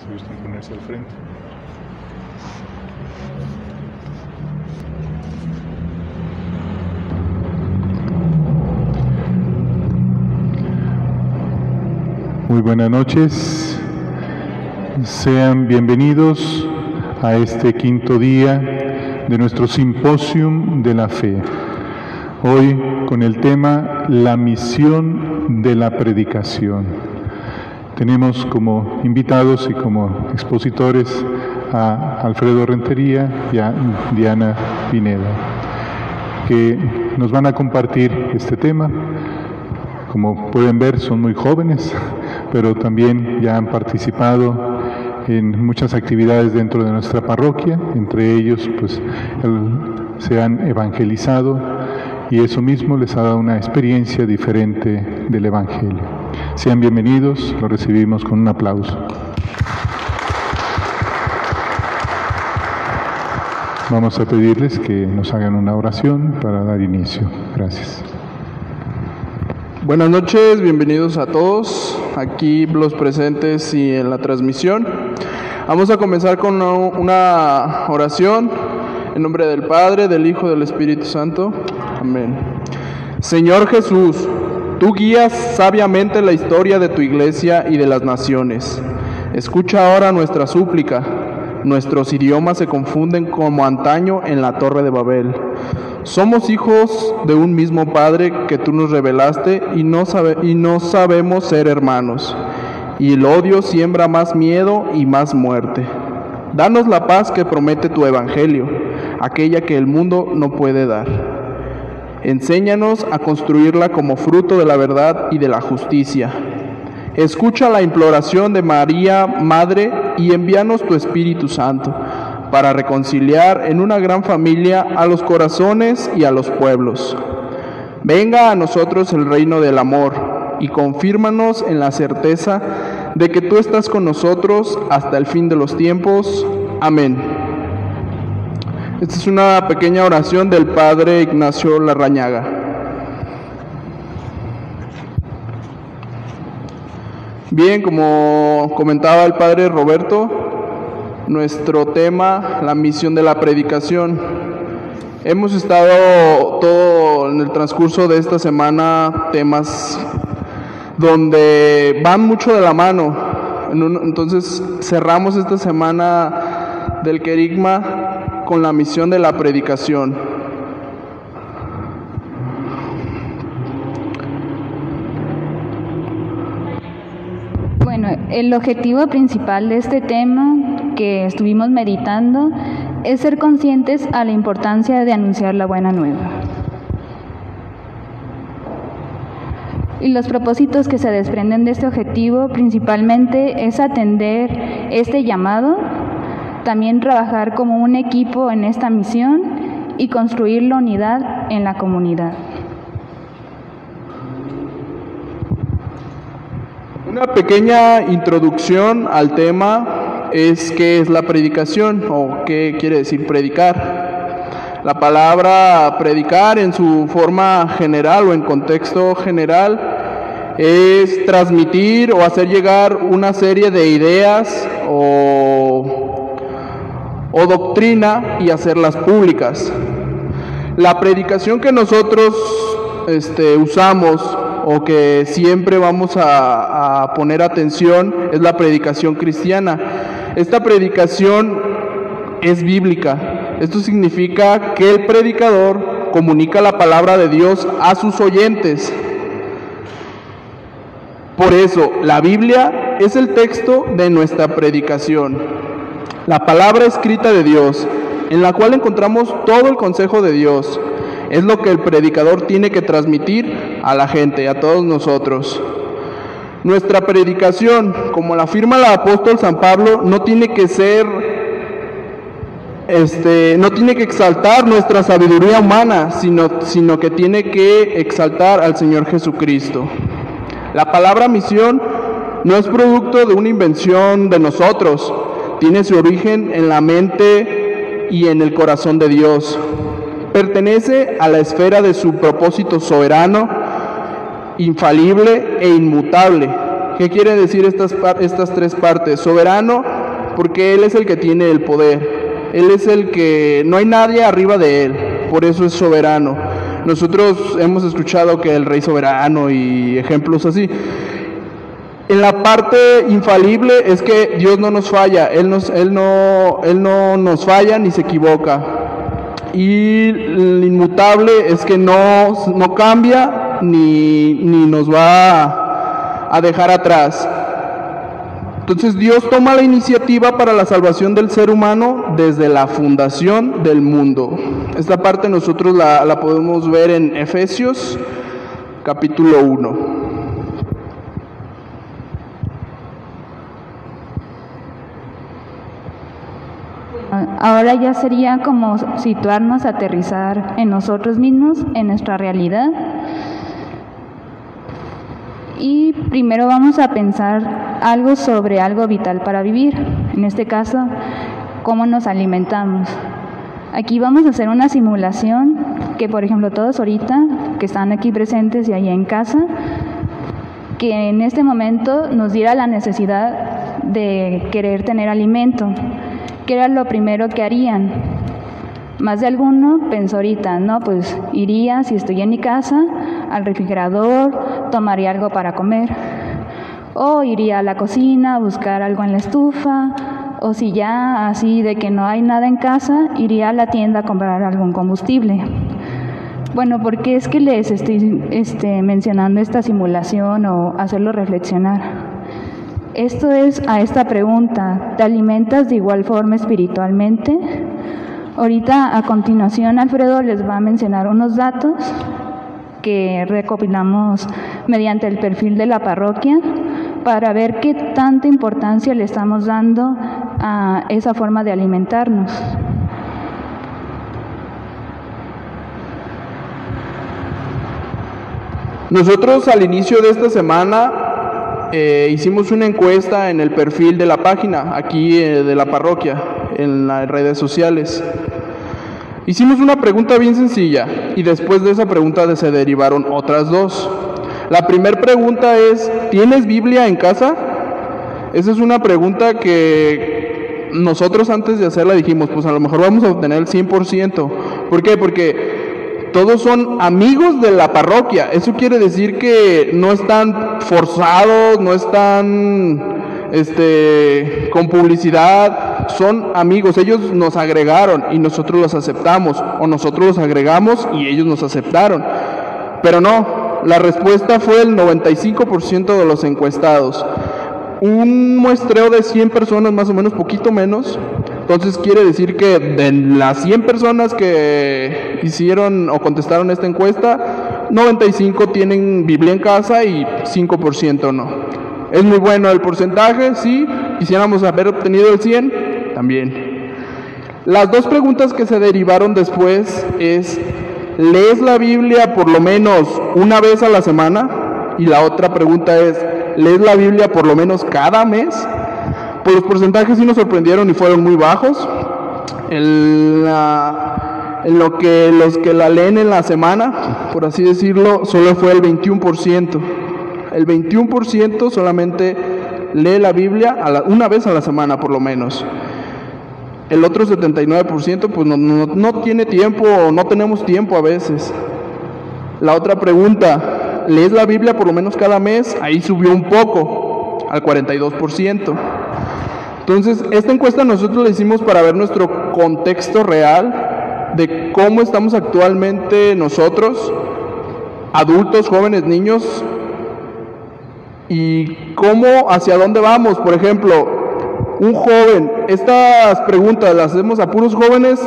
Si gustan ponerse al frente. Muy buenas noches. Sean bienvenidos a este quinto día de nuestro Simposium de la Fe. Hoy con el tema La misión de la predicación. Tenemos como invitados y como expositores a Alfredo Rentería y a Diana Pineda, que nos van a compartir este tema. Como pueden ver, son muy jóvenes, pero también ya han participado en muchas actividades dentro de nuestra parroquia. Entre ellos, pues, se han evangelizado y eso mismo les ha dado una experiencia diferente del Evangelio. Sean bienvenidos, los recibimos con un aplauso. Vamos a pedirles que nos hagan una oración para dar inicio. Gracias. Buenas noches, bienvenidos a todos, aquí los presentes y en la transmisión. Vamos a comenzar con una oración en nombre del Padre, del Hijo y del Espíritu Santo. Amén. Señor Jesús, tú guías sabiamente la historia de tu iglesia y de las naciones. Escucha ahora nuestra súplica. Nuestros idiomas se confunden como antaño en la Torre de Babel. Somos hijos de un mismo Padre que tú nos revelaste y no sabemos ser hermanos. Y el odio siembra más miedo y más muerte. Danos la paz que promete tu Evangelio, aquella que el mundo no puede dar. Enséñanos a construirla como fruto de la verdad y de la justicia. Escucha la imploración de María, Madre, y envíanos tu Espíritu Santo, para reconciliar en una gran familia a los corazones y a los pueblos. Venga a nosotros el reino del amor, y confírmanos en la certeza de que tú estás con nosotros hasta el fin de los tiempos. Amén. Esta es una pequeña oración del Padre Ignacio Larrañaga. Bien, como comentaba el Padre Roberto, nuestro tema, la misión de la predicación. Hemos estado todo en el transcurso de esta semana temas donde van mucho de la mano. Entonces cerramos esta semana del querigma con la misión de la predicación. Bueno, el objetivo principal de este tema que estuvimos meditando es ser conscientes a la importancia de anunciar la buena nueva. Y los propósitos que se desprenden de este objetivo principalmente es atender este llamado, también trabajar como un equipo en esta misión y construir la unidad en la comunidad. Una pequeña introducción al tema es qué es la predicación o qué quiere decir predicar. La palabra predicar en su forma general o en contexto general es transmitir o hacer llegar una serie de ideas o doctrina y hacerlas públicas. La predicación que nosotros usamos o que siempre vamos a poner atención es la predicación cristiana. Esta predicación es bíblica. Esto significa que el predicador comunica la palabra de Dios a sus oyentes. Por eso, la Biblia es el texto de nuestra predicación, la palabra escrita de Dios, en la cual encontramos todo el consejo de Dios. Es lo que el predicador tiene que transmitir a la gente, a todos nosotros. Nuestra predicación, como la afirma el apóstol San Pablo, no tiene que exaltar nuestra sabiduría humana, sino que tiene que exaltar al Señor Jesucristo. La palabra misión no es producto de una invención de nosotros, tiene su origen en la mente y en el corazón de Dios. Pertenece a la esfera de su propósito soberano, infalible e inmutable. ¿Qué quiere decir estas tres partes? Soberano porque Él es el que tiene el poder. Él es el que, no hay nadie arriba de Él, por eso es soberano. Nosotros hemos escuchado que el Rey soberano y ejemplos así. En la parte infalible es que Dios no nos falla, Él no nos falla ni se equivoca. Y el inmutable es que no cambia ni nos va a dejar atrás. Entonces Dios toma la iniciativa para la salvación del ser humano desde la fundación del mundo. Esta parte nosotros la podemos ver en Efesios capítulo 1. Ahora ya sería como situarnos, aterrizar en nosotros mismos, en nuestra realidad. Y primero vamos a pensar algo sobre algo vital para vivir. En este caso, cómo nos alimentamos. Aquí vamos a hacer una simulación que, por ejemplo, todos ahorita que están aquí presentes y allá en casa, que en este momento nos diera la necesidad de querer tener alimento. ¿Qué era lo primero que harían? Más de alguno pensó ahorita, no, pues iría, si estoy en mi casa, al refrigerador, tomaría algo para comer. O iría a la cocina a buscar algo en la estufa. O si ya así de que no hay nada en casa, iría a la tienda a comprar algún combustible. Bueno, ¿por qué es que les estoy mencionando esta simulación o hacerlo reflexionar? Esto es a esta pregunta, ¿te alimentas de igual forma espiritualmente? Ahorita, a continuación, Alfredo les va a mencionar unos datos que recopilamos mediante el perfil de la parroquia para ver qué tanta importancia le estamos dando a esa forma de alimentarnos. Nosotros al inicio de esta semana hicimos una encuesta en el perfil de la página, aquí de la parroquia, en las redes sociales. Hicimos una pregunta bien sencilla y después de esa pregunta se derivaron otras dos. La primera pregunta es, ¿tienes Biblia en casa? Esa es una pregunta que nosotros antes de hacerla dijimos, pues a lo mejor vamos a obtener el 100%. ¿Por qué? Porque todos son amigos de la parroquia. Eso quiere decir que no están forzados, no están con publicidad, son amigos. Ellos nos agregaron y nosotros los aceptamos, o nosotros los agregamos y ellos nos aceptaron. Pero no, la respuesta fue el 95% de los encuestados. Un muestreo de 100 personas, más o menos, poquito menos. Entonces quiere decir que de las 100 personas que hicieron o contestaron esta encuesta, 95 tienen Biblia en casa y 5% no. ¿Es muy bueno el porcentaje? Sí. ¿Quisiéramos haber obtenido el 100? También. Las dos preguntas que se derivaron después es, ¿lees la Biblia por lo menos una vez a la semana? Y la otra pregunta es, ¿lees la Biblia por lo menos cada mes? Pues los porcentajes sí nos sorprendieron y fueron muy bajos. En lo que los que la leen en la semana, por así decirlo, solo fue el 21%. El 21% solamente lee la Biblia una vez a la semana por lo menos. El otro 79% pues no tiene tiempo o no tenemos tiempo a veces. La otra pregunta, ¿lees la Biblia por lo menos cada mes? Ahí subió un poco, al 42%. Entonces, esta encuesta nosotros la hicimos para ver nuestro contexto real de cómo estamos actualmente nosotros, adultos, jóvenes, niños, y cómo, hacia dónde vamos. Por ejemplo, un joven, estas preguntas las hacemos a puros jóvenes.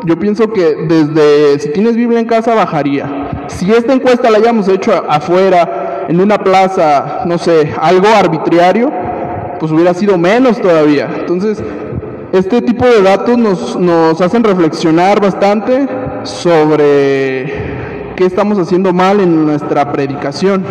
Yo pienso que desde, si tienes Biblia en casa, bajaría. Si esta encuesta la hayamos hecho afuera, en una plaza, no sé, algo arbitrario, pues hubiera sido menos todavía. Entonces, este tipo de datos nos hacen reflexionar bastante sobre qué estamos haciendo mal en nuestra predicación.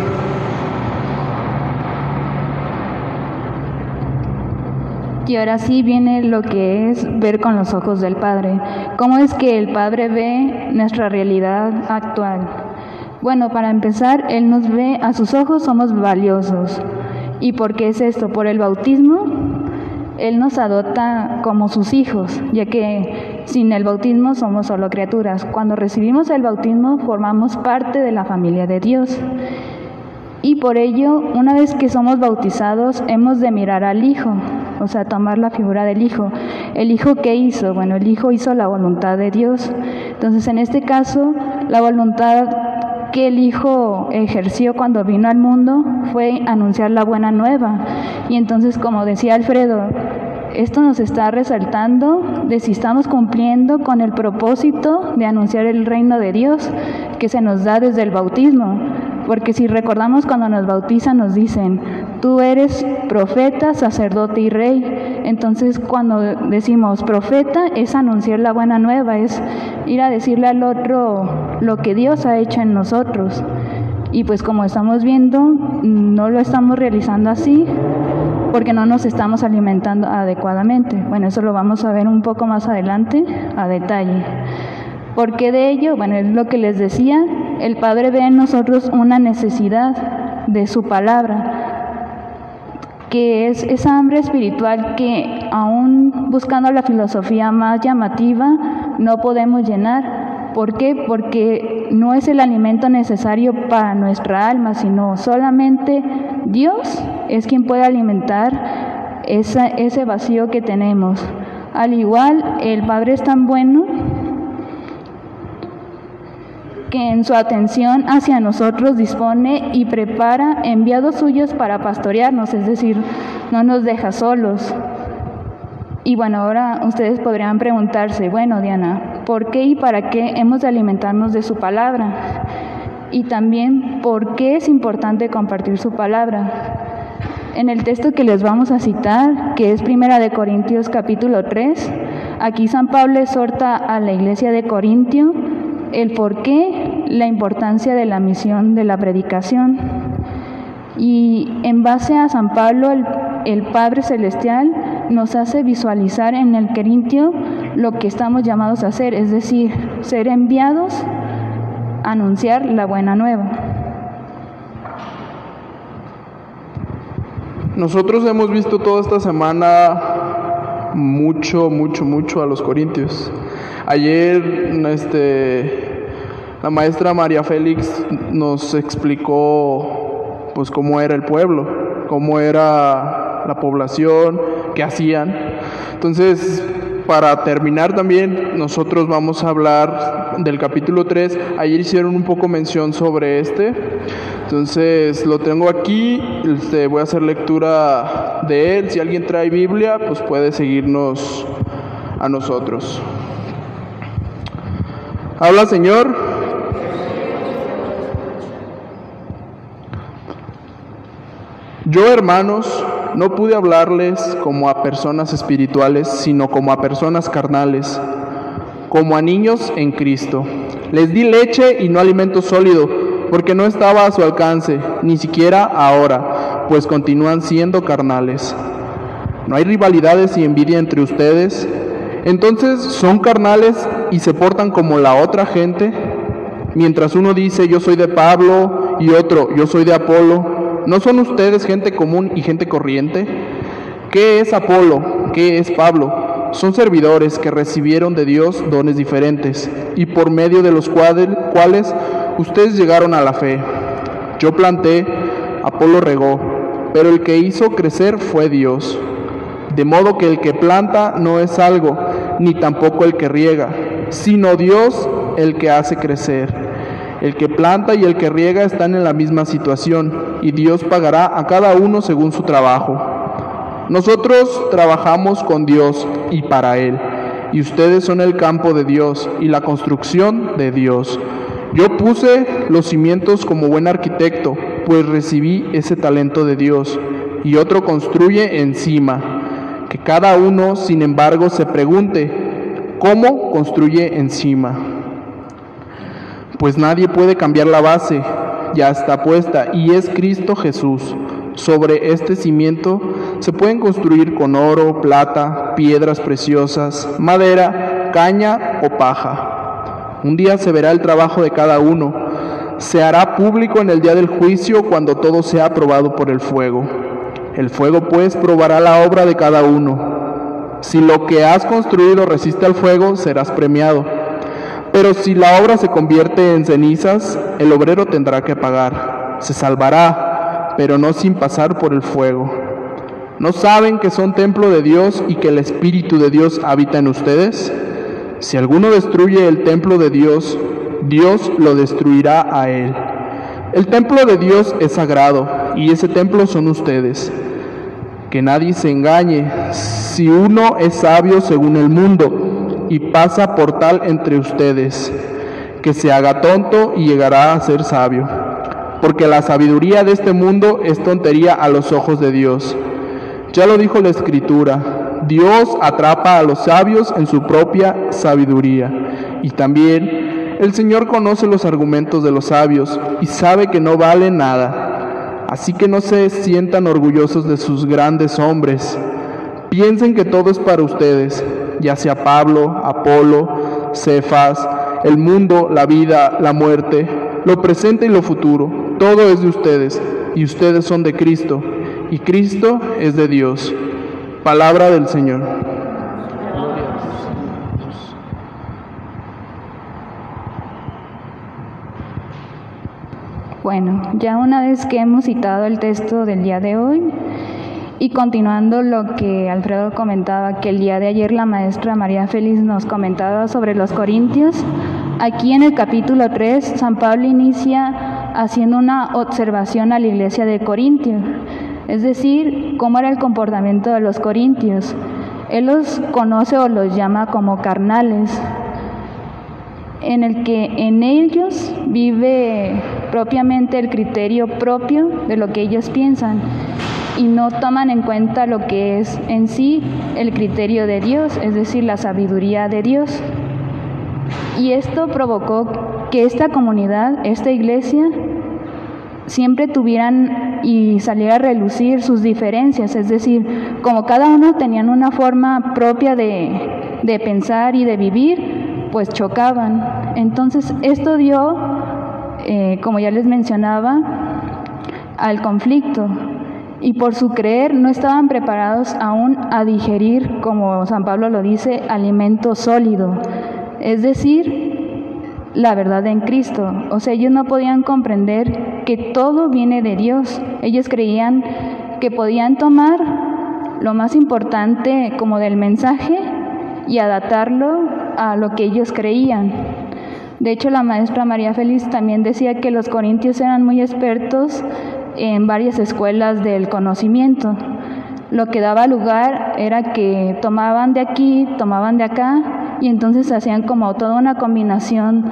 Y ahora sí viene lo que es ver con los ojos del Padre. ¿Cómo es que el Padre ve nuestra realidad actual? Bueno, para empezar, Él nos ve, a sus ojos somos valiosos. ¿Y por qué es esto? Por el bautismo, Él nos adopta como sus hijos, ya que sin el bautismo somos solo criaturas. Cuando recibimos el bautismo formamos parte de la familia de Dios. Y por ello, una vez que somos bautizados, hemos de mirar al Hijo, o sea, tomar la figura del Hijo. ¿El Hijo qué hizo? Bueno, el Hijo hizo la voluntad de Dios. Entonces, en este caso, la voluntad que el Hijo ejerció cuando vino al mundo fue anunciar la buena nueva. Y entonces, como decía Alfredo, esto nos está resaltando de si estamos cumpliendo con el propósito de anunciar el reino de Dios que se nos da desde el bautismo. Porque si recordamos, cuando nos bautizan nos dicen, tú eres profeta, sacerdote y rey. Entonces, cuando decimos profeta, es anunciar la buena nueva, es ir a decirle al otro lo que Dios ha hecho en nosotros. Y pues como estamos viendo, no lo estamos realizando así, porque no nos estamos alimentando adecuadamente. Bueno, eso lo vamos a ver un poco más adelante, a detalle. ¿Por qué de ello? Bueno, es lo que les decía, el Padre ve en nosotros una necesidad de su palabra, que es esa hambre espiritual que aún buscando la filosofía más llamativa no podemos llenar. ¿Por qué? Porque no es el alimento necesario para nuestra alma, sino solamente Dios es quien puede alimentar ese vacío que tenemos. Al igual, el Padre es tan bueno que en su atención hacia nosotros dispone y prepara enviados suyos para pastorearnos, es decir, no nos deja solos. Y bueno, ahora ustedes podrían preguntarse, bueno, Diana, ¿por qué y para qué hemos de alimentarnos de su palabra? Y también, ¿por qué es importante compartir su palabra? En el texto que les vamos a citar, que es 1 Corintios capítulo 3, aquí San Pablo exhorta a la iglesia de Corintio el por qué, la importancia de la misión de la predicación. Y en base a San Pablo, el Padre Celestial nos hace visualizar en el Corintio lo que estamos llamados a hacer, es decir, ser enviados a anunciar la buena nueva. Nosotros hemos visto toda esta semana mucho a los corintios. Ayer la maestra María Félix nos explicó pues cómo era el pueblo, cómo era la población, qué hacían. Entonces, para terminar también, nosotros vamos a hablar del capítulo 3. Ayer hicieron un poco mención sobre entonces lo tengo aquí, voy a hacer lectura de él. Si alguien trae Biblia, pues puede seguirnos a nosotros. Habla, Señor. Yo, hermanos, no pude hablarles como a personas espirituales, sino como a personas carnales, como a niños en Cristo. Les di leche y no alimento sólido, porque no estaba a su alcance, ni siquiera ahora, pues continúan siendo carnales. ¿No hay rivalidades y envidia entre ustedes? Entonces, ¿son carnales y se portan como la otra gente? Mientras uno dice, yo soy de Pablo, y otro, yo soy de Apolo, ¿no son ustedes gente común y gente corriente? ¿Qué es Apolo? ¿Qué es Pablo? Son servidores que recibieron de Dios dones diferentes, y por medio de los cuales ustedes llegaron a la fe. Yo planté, Apolo regó, pero el que hizo crecer fue Dios. De modo que el que planta no es algo, ni tampoco el que riega, sino Dios el que hace crecer. El que planta y el que riega están en la misma situación, y Dios pagará a cada uno según su trabajo. Nosotros trabajamos con Dios y para Él, y ustedes son el campo de Dios y la construcción de Dios. Yo puse los cimientos como buen arquitecto, pues recibí ese talento de Dios, y otro construye encima. Que cada uno, sin embargo, se pregunte, ¿cómo construye encima? Pues nadie puede cambiar la base, ya está puesta, y es Cristo Jesús. Sobre este cimiento se pueden construir con oro, plata, piedras preciosas, madera, caña o paja. Un día se verá el trabajo de cada uno. Se hará público en el día del juicio, cuando todo sea aprobado por el fuego. El fuego pues probará la obra de cada uno. Si lo que has construido resiste al fuego, serás premiado. Pero si la obra se convierte en cenizas, el obrero tendrá que pagar. Se salvará, pero no sin pasar por el fuego. ¿No saben que son templo de Dios y que el Espíritu de Dios habita en ustedes? Si alguno destruye el templo de Dios, Dios lo destruirá a él. El templo de Dios es sagrado, y ese templo son ustedes. Que nadie se engañe. Si uno es sabio según el mundo, y pasa por tal entre ustedes, que se haga tonto y llegará a ser sabio. Porque la sabiduría de este mundo es tontería a los ojos de Dios. Ya lo dijo la Escritura, Dios atrapa a los sabios en su propia sabiduría. Y también el Señor conoce los argumentos de los sabios y sabe que no valen nada. Así que no se sientan orgullosos de sus grandes hombres. Piensen que todo es para ustedes, ya sea Pablo, Apolo, Cefas, el mundo, la vida, la muerte, lo presente y lo futuro. Todo es de ustedes y ustedes son de Cristo. Y Cristo es de Dios. Palabra del Señor. Bueno, ya una vez que hemos citado el texto del día de hoy y continuando lo que Alfredo comentaba, que el día de ayer la maestra María Félix nos comentaba sobre los corintios, aquí en el capítulo 3 San Pablo inicia haciendo una observación a la iglesia de Corintio. Es decir, cómo era el comportamiento de los corintios. Él los conoce o los llama como carnales, en el que en ellos vive propiamente el criterio propio de lo que ellos piensan y no toman en cuenta lo que es en sí el criterio de Dios, es decir, la sabiduría de Dios. Y esto provocó que esta comunidad, esta iglesia, siempre tuvieran y saliera a relucir sus diferencias, es decir, como cada uno tenían una forma propia de pensar y de vivir, pues chocaban. Entonces esto dio, como ya les mencionaba, al conflicto, y por su creer no estaban preparados aún a digerir, como San Pablo lo dice, alimento sólido, es decir, la verdad en Cristo. O sea, ellos no podían comprender que todo viene de Dios. Ellos creían que podían tomar lo más importante como del mensaje y adaptarlo a lo que ellos creían. De hecho, la maestra María Félix también decía que los corintios eran muy expertos en varias escuelas del conocimiento. Lo que daba lugar era que tomaban de aquí, tomaban de acá, y entonces hacían como toda una combinación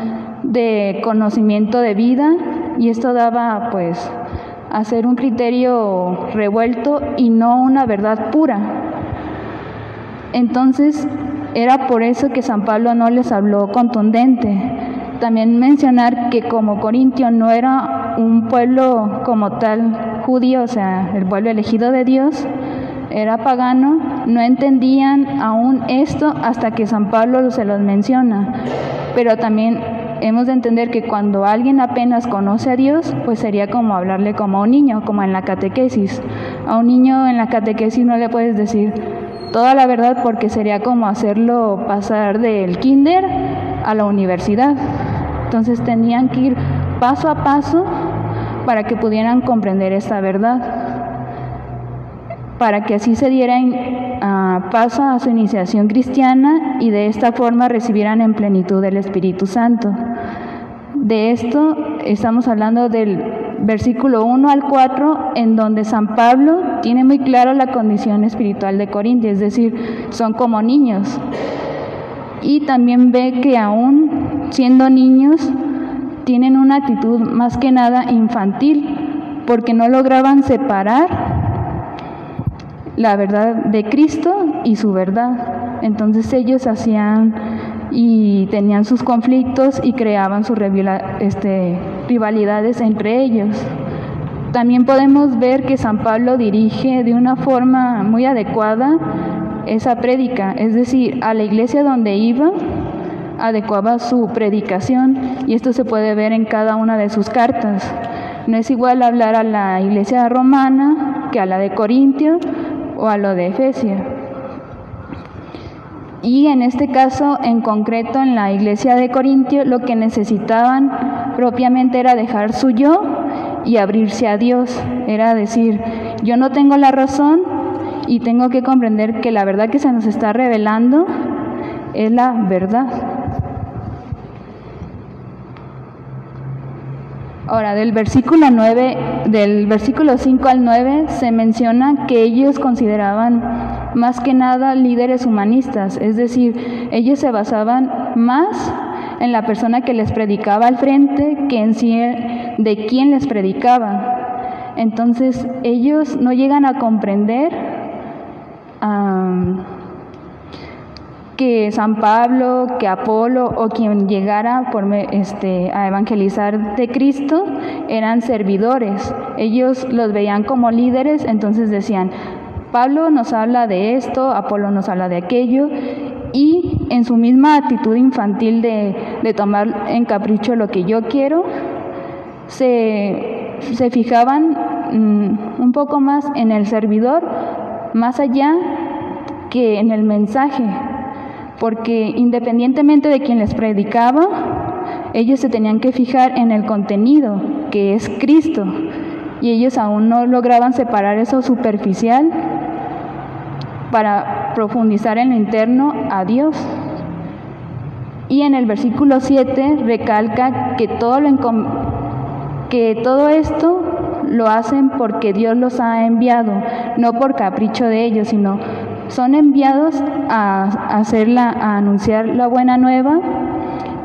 de conocimiento de vida, y esto daba pues a hacer un criterio revuelto y no una verdad pura. Entonces era por eso que San Pablo no les habló contundente. También mencionar que como Corintio no era un pueblo como tal judío, o sea, el pueblo elegido de Dios, era pagano, no entendían aún esto hasta que San Pablo se los menciona. Pero también hemos de entender que cuando alguien apenas conoce a Dios, pues sería como hablarle como a un niño, como en la catequesis. A un niño en la catequesis no le puedes decir toda la verdad porque sería como hacerlo pasar del kinder a la universidad. Entonces tenían que ir paso a paso para que pudieran comprender esta verdad, para que así se dieran paso a su iniciación cristiana y de esta forma recibieran en plenitud el Espíritu Santo. De esto estamos hablando del versículo 1 al 4, en donde San Pablo tiene muy claro la condición espiritual de Corintios, es decir, son como niños. Y también ve que aún siendo niños tienen una actitud más que nada infantil, porque no lograban separar la verdad de Cristo y su verdad. Entonces ellos hacían y tenían sus conflictos y creaban sus rivalidades entre ellos. También podemos ver que San Pablo dirige de una forma muy adecuada esa prédica, es decir, a la iglesia donde iba, adecuaba su predicación, y esto se puede ver en cada una de sus cartas. No es igual hablar a la iglesia romana que a la de Corintio o a lo de Efesios. Y en este caso, en concreto, en la iglesia de Corintio, lo que necesitaban propiamente era dejar su yo y abrirse a Dios. Era decir, yo no tengo la razón y tengo que comprender que la verdad que se nos está revelando es la verdad. Ahora, del versículo 5 al 9 se menciona que ellos consideraban más que nada líderes humanistas, es decir, ellos se basaban más en la persona que les predicaba al frente que en sí de quién les predicaba. Entonces, ellos no llegan a comprender que San Pablo, que Apolo o quien llegara a evangelizar de Cristo eran servidores. Ellos los veían como líderes, entonces decían, Pablo nos habla de esto, Apolo nos habla de aquello, y en su misma actitud infantil de tomar en capricho lo que yo quiero, se fijaban un poco más en el servidor, más allá que en el mensaje, porque independientemente de quien les predicaba, ellos se tenían que fijar en el contenido, que es Cristo, y ellos aún no lograban separar eso superficial para profundizar en lo interno a Dios. Y en el versículo 7 recalca que todo esto lo hacen porque Dios los ha enviado, no por capricho de ellos, sino son enviados a anunciar la buena nueva,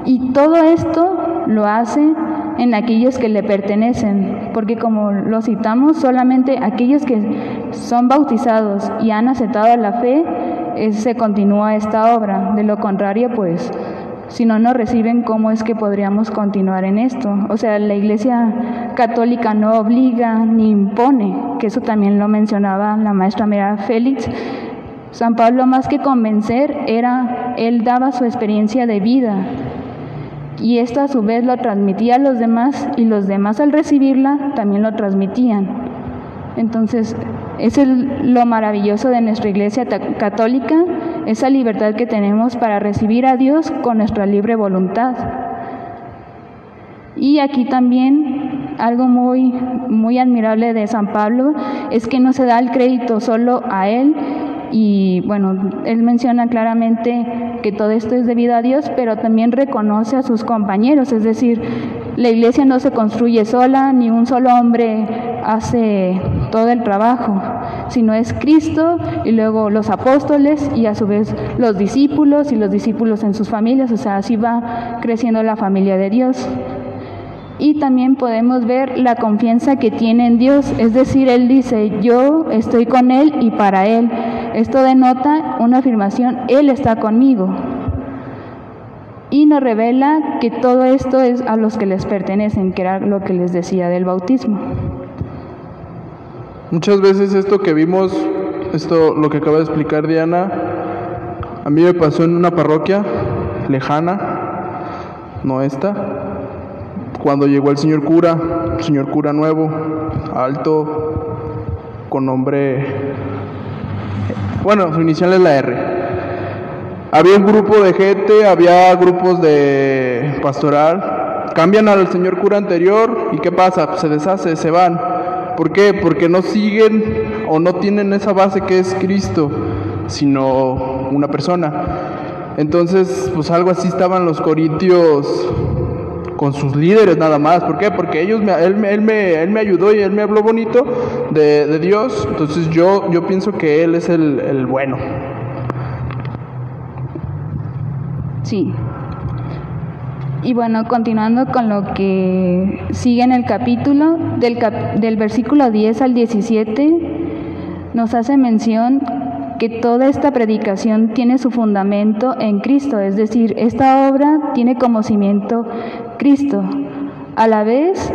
y todo esto lo hace en aquellos que le pertenecen, porque como lo citamos, solamente aquellos que son bautizados y han aceptado la fe, se continúa esta obra. De lo contrario, pues, si no nos reciben, ¿cómo es que podríamos continuar en esto? O sea, la Iglesia Católica no obliga ni impone, que eso también lo mencionaba la maestra María Félix. San Pablo, más que convencer, él daba su experiencia de vida, y esta a su vez lo transmitía a los demás, y los demás al recibirla también lo transmitían. Entonces, eso es lo maravilloso de nuestra Iglesia Católica, esa libertad que tenemos para recibir a Dios con nuestra libre voluntad. Y aquí también algo muy, muy admirable de San Pablo es que no se da el crédito solo a él. Y bueno, él menciona claramente que todo esto es debido a Dios, pero también reconoce a sus compañeros, es decir, la iglesia no se construye sola, ni un solo hombre hace todo el trabajo, sino es Cristo y luego los apóstoles y a su vez los discípulos y los discípulos en sus familias, o sea, así va creciendo la familia de Dios. Y también podemos ver la confianza que tiene en Dios, es decir, él dice, yo estoy con él y para él. Esto denota una afirmación, él está conmigo. Y nos revela que todo esto es a los que les pertenecen, que era lo que les decía del bautismo. Muchas veces esto que vimos, lo que acaba de explicar Diana, a mí me pasó en una parroquia lejana, no esta, cuando llegó el señor cura nuevo, alto, con nombre, bueno, su inicial es la R. Había un grupo de gente, había grupos de pastoral, cambian al señor cura anterior y ¿qué pasa? Pues se deshace, se van. ¿Por qué? Porque no siguen o no tienen esa base que es Cristo, sino una persona. Entonces, pues algo así estaban los corintios con sus líderes nada más. ¿Por qué? Porque él me ayudó y él me habló bonito de Dios. Entonces yo pienso que él es el bueno. Sí. Y bueno, continuando con lo que sigue en el capítulo, del versículo 10 al 17, nos hace mención que toda esta predicación tiene su fundamento en Cristo, es decir, esta obra tiene como cimiento Cristo. A la vez,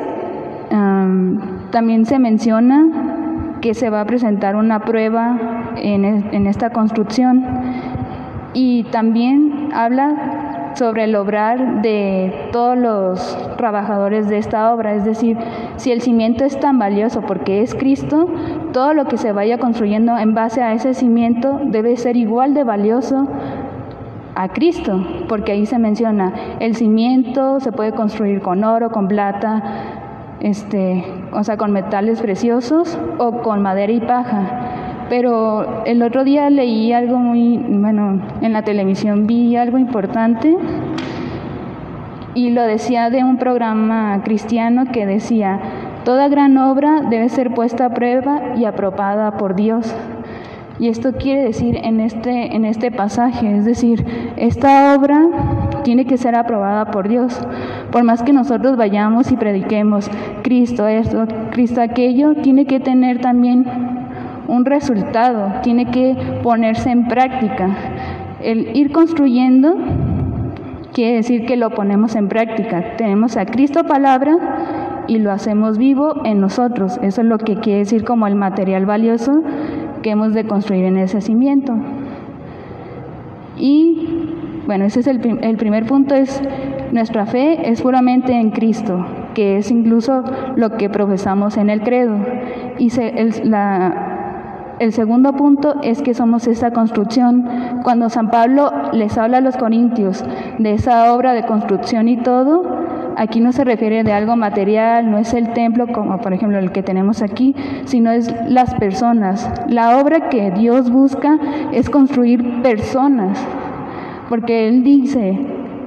también se menciona que se va a presentar una prueba en esta construcción, y también sobre el obrar de todos los trabajadores de esta obra. Es decir, si el cimiento es tan valioso porque es Cristo, todo lo que se vaya construyendo en base a ese cimiento debe ser igual de valioso a Cristo, porque ahí se menciona, el cimiento se puede construir con oro, con plata, con metales preciosos o con madera y paja. Pero el otro día leí algo en la televisión vi algo importante y lo decía de un programa cristiano que decía, toda gran obra debe ser puesta a prueba y aprobada por Dios. Y esto quiere decir en este pasaje, es decir, esta obra tiene que ser aprobada por Dios. Por más que nosotros vayamos y prediquemos Cristo esto, Cristo aquello, tiene que tener también un resultado, tiene que ponerse en práctica. El ir construyendo quiere decir que lo ponemos en práctica. Tenemos a Cristo palabra y lo hacemos vivo en nosotros. Eso es lo que quiere decir como el material valioso que hemos de construir en ese cimiento. Y bueno, ese es el primer punto, es nuestra fe es puramente en Cristo, que es incluso lo que profesamos en el credo. Y el segundo punto es que somos esa construcción. Cuando San Pablo les habla a los corintios de esa obra de construcción y todo, aquí no se refiere de algo material, no es el templo como por ejemplo el que tenemos aquí, sino es las personas. La obra que Dios busca es construir personas, porque Él dice,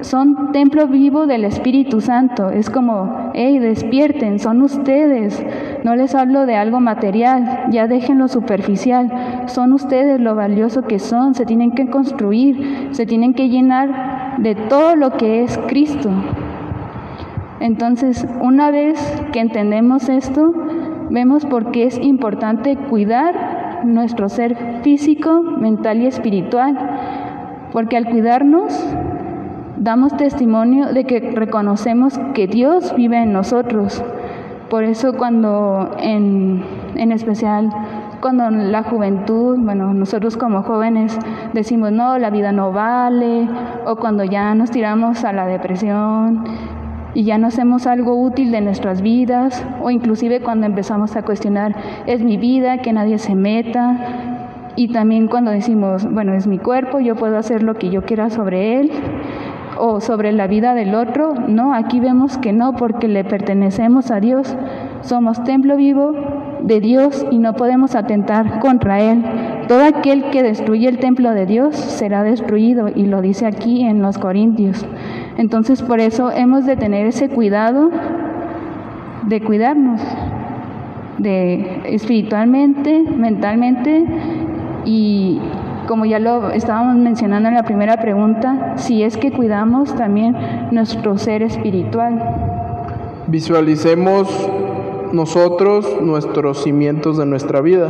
son templo vivo del Espíritu Santo. Es como, hey, despierten, son ustedes. No les hablo de algo material, ya dejen lo superficial. Son ustedes lo valioso que son, se tienen que construir, se tienen que llenar de todo lo que es Cristo. Entonces, una vez que entendemos esto, vemos por qué es importante cuidar nuestro ser físico, mental y espiritual, porque al cuidarnos, damos testimonio de que reconocemos que Dios vive en nosotros. Por eso cuando, en especial, cuando la juventud, nosotros como jóvenes decimos, no, la vida no vale, o cuando ya nos tiramos a la depresión y ya no hacemos algo útil de nuestras vidas, o inclusive cuando empezamos a cuestionar, es mi vida, que nadie se meta, y también cuando decimos, es mi cuerpo, yo puedo hacer lo que yo quiera sobre él, o sobre la vida del otro. No, aquí vemos que no, porque le pertenecemos a Dios, somos templo vivo de Dios y no podemos atentar contra Él. Todo aquel que destruye el templo de Dios será destruido, y lo dice aquí en los Corintios. Entonces, por eso hemos de tener ese cuidado de cuidarnos, espiritualmente, mentalmente, y como ya lo estábamos mencionando en la primera pregunta, si es que cuidamos también nuestro ser espiritual. Visualicemos nosotros nuestros cimientos de nuestra vida.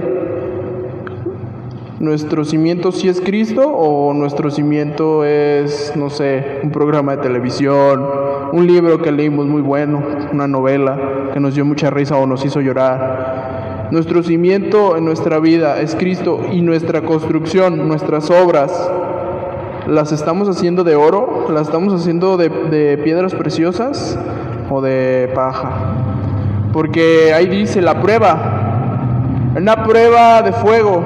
¿Nuestro cimiento sí es Cristo o nuestro cimiento es, un programa de televisión, un libro que leímos muy bueno, una novela que nos dio mucha risa o nos hizo llorar? Nuestro cimiento en nuestra vida es Cristo, y nuestra construcción, nuestras obras, ¿las estamos haciendo de oro? ¿Las estamos haciendo de piedras preciosas o de paja? Porque ahí dice la prueba, una prueba de fuego.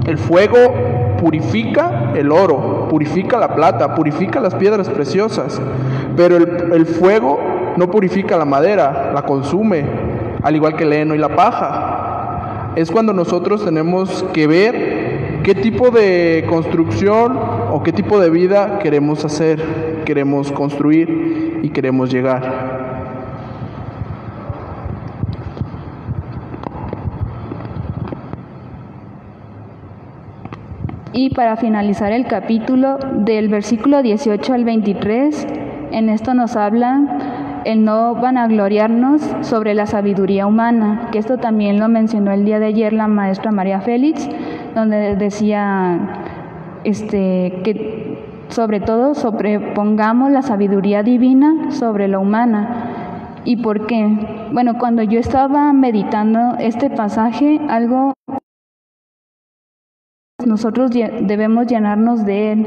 El fuego purifica el oro, purifica la plata, purifica las piedras preciosas, pero el fuego no purifica la madera, la consume, al igual que el heno y la paja. Es cuando nosotros tenemos que ver qué tipo de construcción o qué tipo de vida queremos hacer, queremos construir y queremos llegar. Y para finalizar el capítulo, del versículo 18 al 23, en esto nos habla el no vanagloriarnos sobre la sabiduría humana, que esto también lo mencionó el día de ayer la maestra María Félix, donde decía que sobre todo sobrepongamos la sabiduría divina sobre la humana. ¿Y por qué? Cuando yo estaba meditando este pasaje, nosotros debemos llenarnos de él.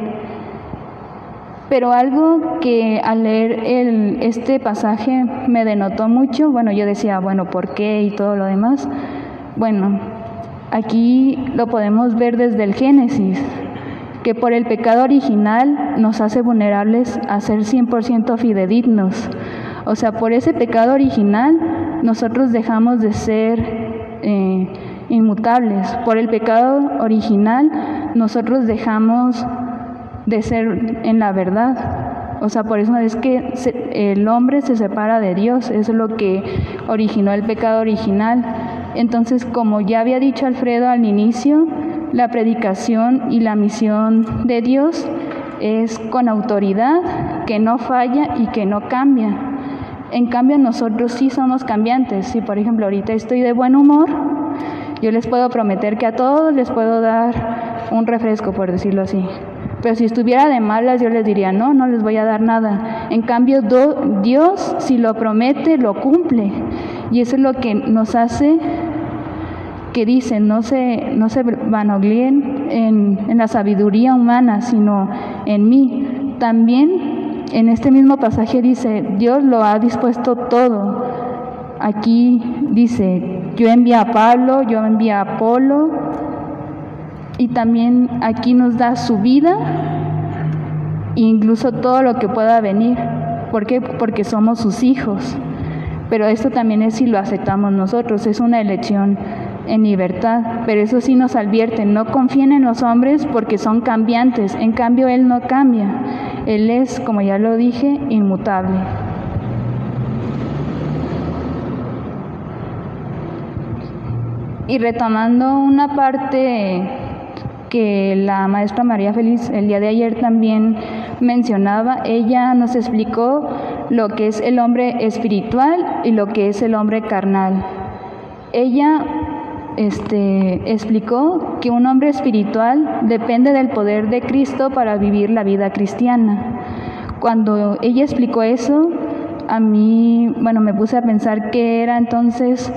Pero algo que al leer este pasaje me denotó mucho, bueno, yo decía, bueno, ¿por qué? Y todo lo demás. Bueno, aquí lo podemos ver desde el Génesis, que por el pecado original nos hace vulnerables a ser 100% fidedignos. O sea, por ese pecado original nosotros dejamos de ser inmutables. Por el pecado original nosotros dejamos de ser en la verdad. O sea, por eso es que el hombre se separa de Dios. Eso es lo que originó el pecado original. Entonces, como ya había dicho Alfredo al inicio, la predicación y la misión de Dios es con autoridad, que no falla y que no cambia. En cambio, nosotros sí somos cambiantes. Si, por ejemplo, ahorita estoy de buen humor, yo les puedo prometer que a todos les puedo dar un refresco, por decirlo así. Pero si estuviera de malas, yo les diría, no les voy a dar nada. En cambio, Dios, si lo promete, lo cumple. Y eso es lo que nos hace que dicen, no se vanaglorien en la sabiduría humana, sino en mí. También en este mismo pasaje dice, Dios lo ha dispuesto todo. Aquí dice, yo envié a Pablo, yo envié a Apolo, y también aquí nos da su vida, incluso todo lo que pueda venir. ¿Por qué? Porque somos sus hijos. Pero esto también es si lo aceptamos nosotros, es una elección en libertad. Pero eso sí nos advierte, no confíen en los hombres porque son cambiantes. En cambio, Él no cambia. Él es, como ya lo dije, inmutable. Y retomando una parte que la maestra María Félix el día de ayer también mencionaba, ella nos explicó lo que es el hombre espiritual y lo que es el hombre carnal. Ella explicó que un hombre espiritual depende del poder de Cristo para vivir la vida cristiana. Cuando ella explicó eso, a mí, me puse a pensar qué era entonces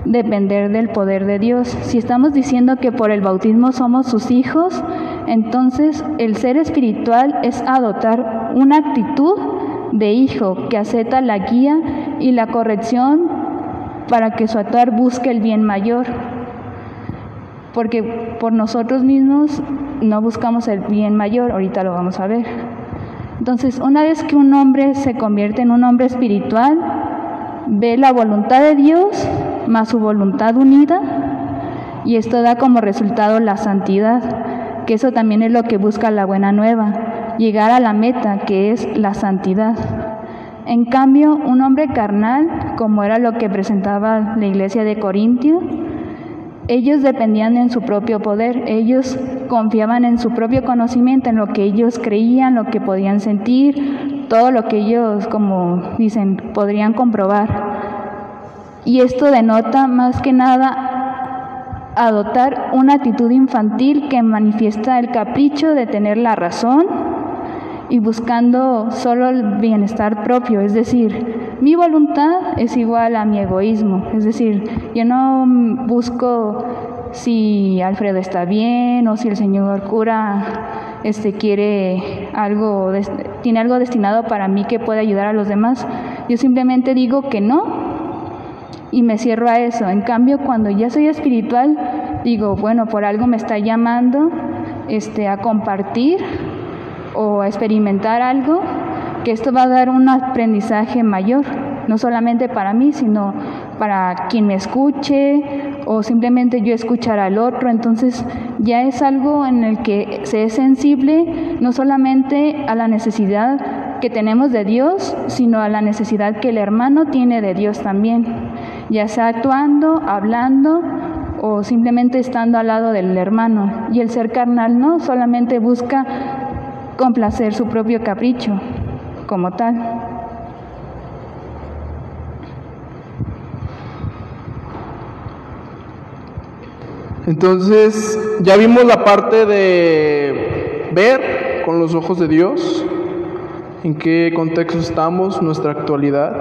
depender del poder de Dios. Si estamos diciendo que por el bautismo somos sus hijos, entonces el ser espiritual es adoptar una actitud de hijo que acepta la guía y la corrección para que su actuar busque el bien mayor. Porque por nosotros mismos no buscamos el bien mayor, ahorita lo vamos a ver. Entonces, una vez que un hombre se convierte en un hombre espiritual, ve la voluntad de Dios más su voluntad unida, y esto da como resultado la santidad, que eso también es lo que busca la buena nueva, llegar a la meta, que es la santidad. En cambio, un hombre carnal, como era lo que presentaba la iglesia de Corintio, ellos dependían en su propio poder, ellos confiaban en su propio conocimiento, en lo que ellos creían, lo que podían sentir, todo lo que ellos, como dicen, podrían comprobar. Y esto denota más que nada adoptar una actitud infantil que manifiesta el capricho de tener la razón y buscando solo el bienestar propio, es decir, mi voluntad es igual a mi egoísmo, es decir, yo no busco si Alfredo está bien o si el señor cura quiere algo, tiene algo destinado para mí que pueda ayudar a los demás. Yo simplemente digo que no y me cierro a eso. En cambio, cuando ya soy espiritual, digo, bueno, por algo me está llamando a compartir o a experimentar algo, que esto va a dar un aprendizaje mayor, no solamente para mí, sino para quien me escuche o simplemente yo escuchar al otro. Entonces ya es algo en el que se es sensible no solamente a la necesidad que tenemos de Dios, sino a la necesidad que el hermano tiene de Dios también, ya sea actuando, hablando o simplemente estando al lado del hermano. Y el ser carnal no solamente busca complacer su propio capricho como tal. Entonces, ya vimos la parte de ver con los ojos de Dios, en qué contexto estamos, nuestra actualidad,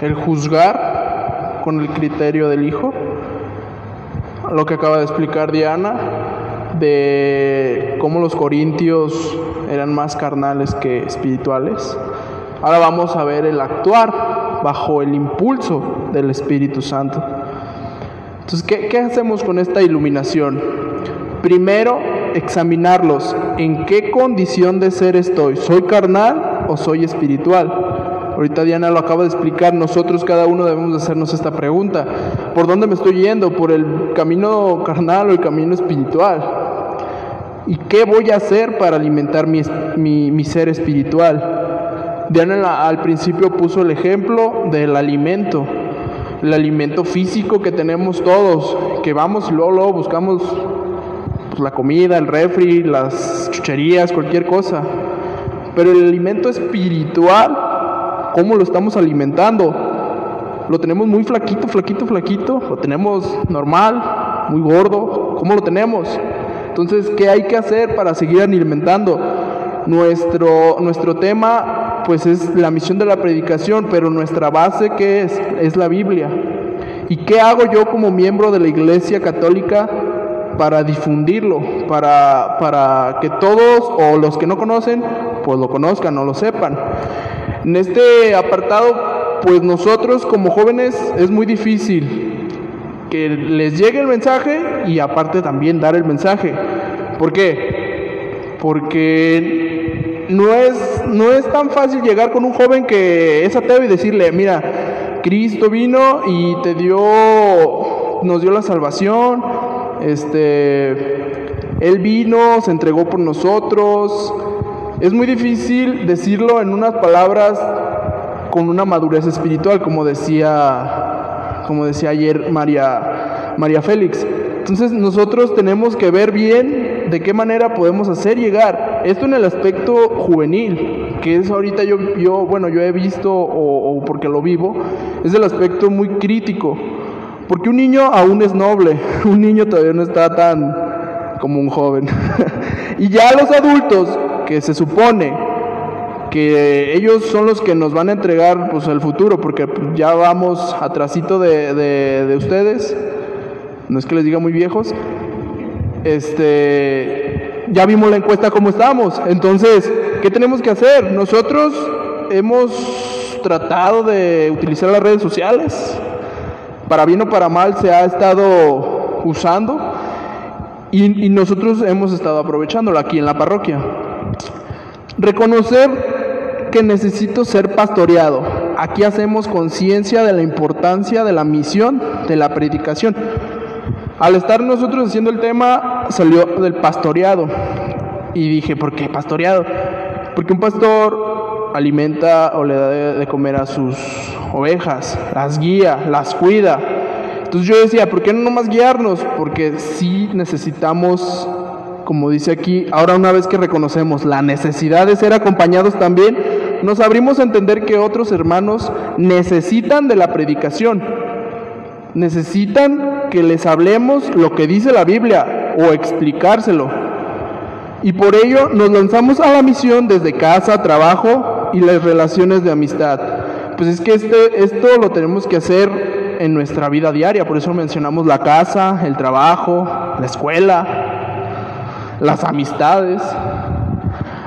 el juzgar con el criterio del Hijo, lo que acaba de explicar Diana, de cómo los corintios eran más carnales que espirituales. Ahora vamos a ver el actuar bajo el impulso del Espíritu Santo. Entonces, ¿qué hacemos con esta iluminación? Primero, examinarlos. ¿En qué condición de ser estoy? ¿Soy carnal o soy espiritual? Ahorita Diana lo acaba de explicar. Nosotros cada uno debemos de hacernos esta pregunta. ¿Por dónde me estoy yendo? ¿Por el camino carnal o el camino espiritual? ¿Y qué voy a hacer para alimentar mi ser espiritual? Diana al principio puso el ejemplo del alimento. El alimento físico que tenemos todos, que vamos y luego buscamos pues, la comida, el refri, las chucherías, cualquier cosa. Pero el alimento espiritual, ¿cómo lo estamos alimentando? ¿Lo tenemos muy flaquito? ¿Lo tenemos normal, muy gordo? ¿Cómo lo tenemos? Entonces, ¿qué hay que hacer para seguir alimentando? Nuestro tema pues es la misión de la predicación, pero nuestra base, ¿qué es? Es la Biblia. ¿Y qué hago yo como miembro de la Iglesia Católica para difundirlo? Para que todos o los que no conocen, pues lo conozcan o lo sepan. En este apartado, pues nosotros como jóvenes es muy difícil que les llegue el mensaje y aparte también dar el mensaje. ¿Por qué? Porque no es tan fácil llegar con un joven que es ateo y decirle, mira, Cristo vino y nos dio la salvación, Él vino, se entregó por nosotros. Es muy difícil decirlo en unas palabras con una madurez espiritual, como decía ayer María Félix. Entonces nosotros tenemos que ver bien de qué manera podemos hacer llegar esto en el aspecto juvenil, que es ahorita yo he visto o porque lo vivo, es el aspecto muy crítico, porque un niño aún es noble, un niño todavía no está tan como un joven. Y ya los adultos, que se supone que ellos son los que nos van a entregar pues el futuro, porque ya vamos atrasito de ustedes, no es que les diga muy viejos, ya vimos la encuesta cómo estamos. Entonces, ¿qué tenemos que hacer? Nosotros hemos tratado de utilizar las redes sociales, para bien o para mal se ha estado usando, y nosotros hemos estado aprovechándolo aquí en la parroquia. Reconocer que necesito ser pastoreado. Aquí hacemos conciencia de la importancia de la misión de la predicación. Al estar nosotros haciendo el tema, salió del pastoreado. Y dije, ¿por qué pastoreado? Porque un pastor alimenta o le da de comer a sus ovejas, las guía, las cuida. Entonces yo decía, ¿por qué no nomás guiarnos? Porque sí necesitamos, como dice aquí, ahora una vez que reconocemos la necesidad de ser acompañados también, nos abrimos a entender que otros hermanos necesitan de la predicación. Necesitan que les hablemos lo que dice la Biblia o explicárselo. Y por ello nos lanzamos a la misión desde casa, trabajo y las relaciones de amistad. Pues es que esto lo tenemos que hacer en nuestra vida diaria, por eso mencionamos la casa, el trabajo, la escuela, las amistades.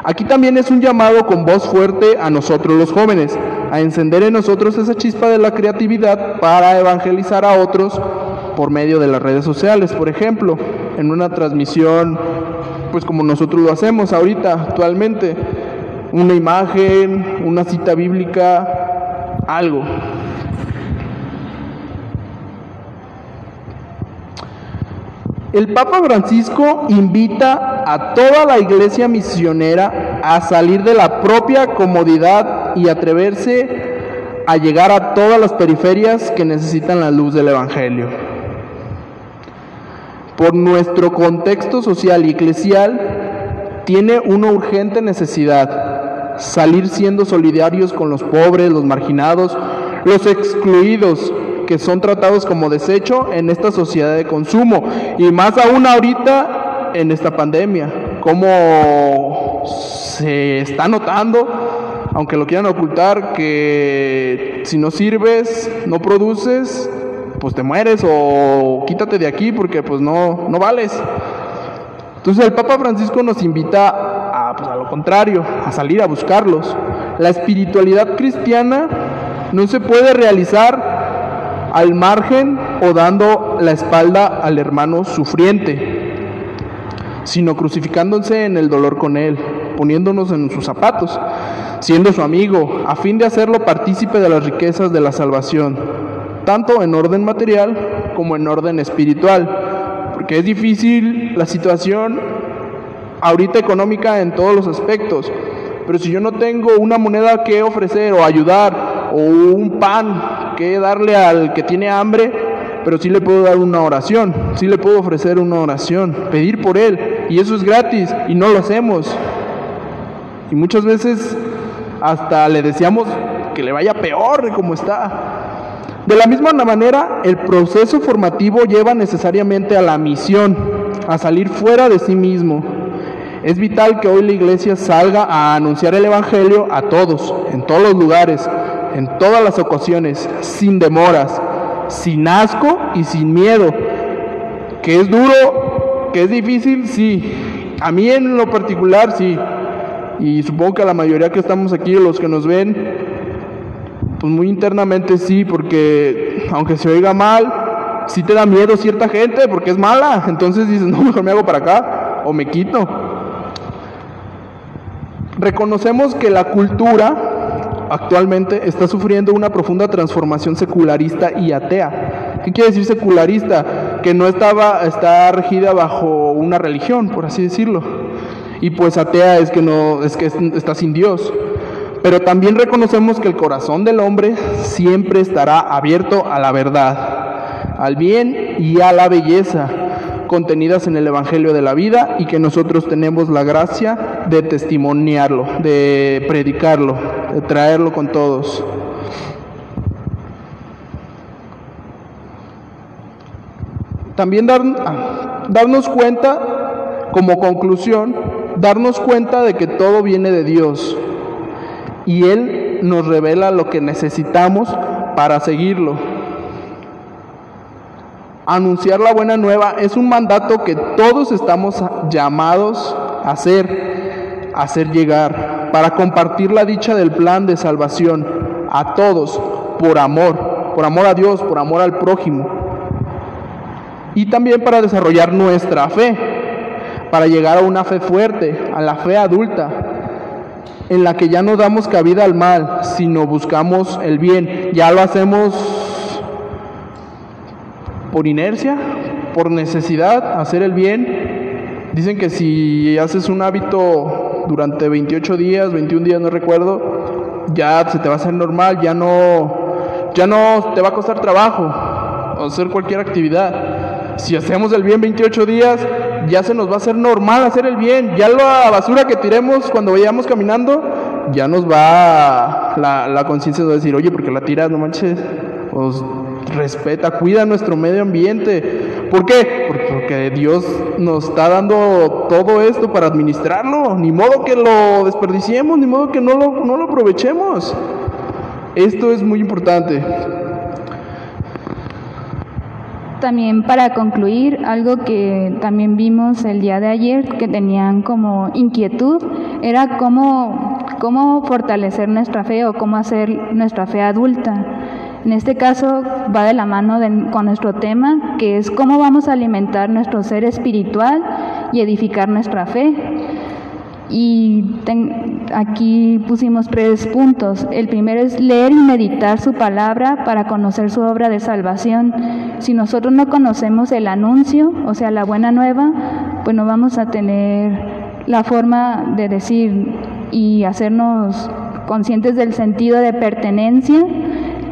Aquí también es un llamado con voz fuerte a nosotros los jóvenes, a encender en nosotros esa chispa de la creatividad para evangelizar a otros por medio de las redes sociales, por ejemplo, en una transmisión, pues como nosotros lo hacemos ahorita, actualmente, una imagen, una cita bíblica, algo. El Papa Francisco invita a toda la iglesia misionera a salir de la propia comodidad y atreverse a llegar a todas las periferias que necesitan la luz del Evangelio. Por nuestro contexto social y eclesial, tiene una urgente necesidad: salir siendo solidarios con los pobres, los marginados, los excluidos, que son tratados como desecho en esta sociedad de consumo, y más aún ahorita en esta pandemia, como se está notando, aunque lo quieran ocultar, que si no sirves, no produces, pues te mueres o quítate de aquí porque pues no vales. Entonces el Papa Francisco nos invita a lo contrario, a salir a buscarlos. La espiritualidad cristiana no se puede realizar al margen o dando la espalda al hermano sufriente, sino crucificándose en el dolor con él, poniéndonos en sus zapatos, siendo su amigo, a fin de hacerlo partícipe de las riquezas de la salvación, tanto en orden material como en orden espiritual, porque es difícil la situación ahorita económica en todos los aspectos, pero si yo no tengo una moneda que ofrecer o ayudar, o un pan que darle al que tiene hambre, pero sí le puedo dar una oración, sí le puedo ofrecer una oración, pedir por él, y eso es gratis, y no lo hacemos. Y muchas veces hasta le deseamos que le vaya peor de como está. De la misma manera, el proceso formativo lleva necesariamente a la misión, a salir fuera de sí mismo. Es vital que hoy la Iglesia salga a anunciar el Evangelio a todos, en todos los lugares, en todas las ocasiones, sin demoras, sin asco y sin miedo. Que es duro, que es difícil, sí. A mí en lo particular, sí. Y supongo que a la mayoría que estamos aquí, los que nos ven, pues muy internamente sí, porque aunque se oiga mal, sí te da miedo cierta gente porque es mala. Entonces dices, no, mejor me hago para acá o me quito. Reconocemos que la cultura actualmente está sufriendo una profunda transformación secularista y atea. ¿Qué quiere decir secularista? Que no está regida bajo una religión, por así decirlo. Y pues atea es que está sin Dios. Pero también reconocemos que el corazón del hombre siempre estará abierto a la verdad, al bien y a la belleza contenidas en el Evangelio de la vida, y que nosotros tenemos la gracia de testimoniarlo, de predicarlo, de traerlo con todos. También darnos cuenta, como conclusión, darnos cuenta de que todo viene de Dios y Él nos revela lo que necesitamos para seguirlo. Anunciar la buena nueva es un mandato que todos estamos llamados a hacer llegar, para compartir la dicha del plan de salvación a todos, por amor a Dios, por amor al prójimo, y también para desarrollar nuestra fe, para llegar a una fe fuerte, a la fe adulta, en la que ya no damos cabida al mal, sino buscamos el bien. Ya lo hacemos por inercia, por necesidad, hacer el bien. Dicen que si haces un hábito durante 28 días, 21 días, no recuerdo, ya se te va a hacer normal, ya no te va a costar trabajo hacer cualquier actividad. Si hacemos el bien 28 días, ya se nos va a hacer normal hacer el bien. Ya la basura que tiremos cuando vayamos caminando, ya nos va la conciencia de decir, oye, ¿por qué la tiras? No manches, pues respeta, cuida nuestro medio ambiente. ¿Por qué? Porque Dios nos está dando todo esto para administrarlo. Ni modo que lo desperdiciemos, ni modo que no lo aprovechemos. Esto es muy importante. También para concluir, algo que también vimos el día de ayer, que tenían como inquietud, era cómo fortalecer nuestra fe o cómo hacer nuestra fe adulta. En este caso va de la mano con nuestro tema, que es cómo vamos a alimentar nuestro ser espiritual y edificar nuestra fe. Y aquí pusimos 3 puntos. El primero es leer y meditar su palabra para conocer su obra de salvación. Si nosotros no conocemos el anuncio, o sea, la buena nueva, pues no vamos a tener la forma de decir y hacernos conscientes del sentido de pertenencia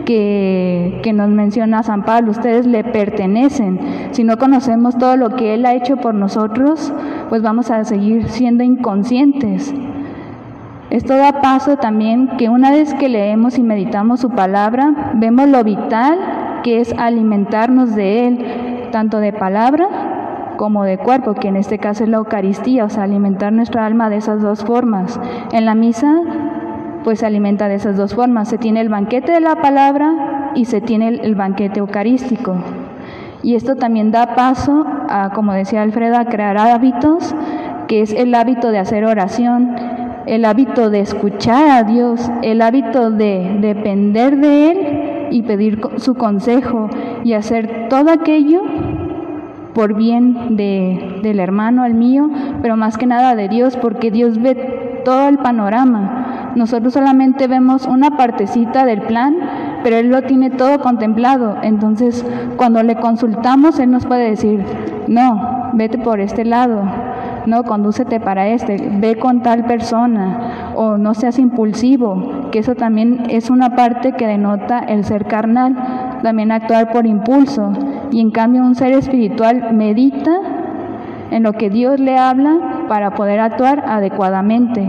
que nos menciona San Pablo. Ustedes le pertenecen. Si no conocemos todo lo que Él ha hecho por nosotros, pues vamos a seguir siendo inconscientes. Esto da paso también que una vez que leemos y meditamos su palabra, vemos lo vital que es alimentarnos de Él, tanto de palabra como de cuerpo, que en este caso es la Eucaristía, o sea, alimentar nuestra alma de esas 2 formas. En la misa pues se alimenta de esas 2 formas. Se tiene el banquete de la palabra y se tiene el banquete eucarístico. Y esto también da paso a, como decía Alfredo, a crear hábitos, que es el hábito de hacer oración, el hábito de escuchar a Dios, el hábito de depender de Él y pedir su consejo y hacer todo aquello por bien del hermano, el mío, pero más que nada de Dios, porque Dios ve todo el panorama. Nosotros solamente vemos una partecita del plan, pero Él lo tiene todo contemplado. Entonces, cuando le consultamos, Él nos puede decir, no, vete por este lado, no, condúcete para ve con tal persona, o no seas impulsivo, que eso también es una parte que denota el ser carnal, también actuar por impulso, y en cambio un ser espiritual medita en lo que Dios le habla para poder actuar adecuadamente.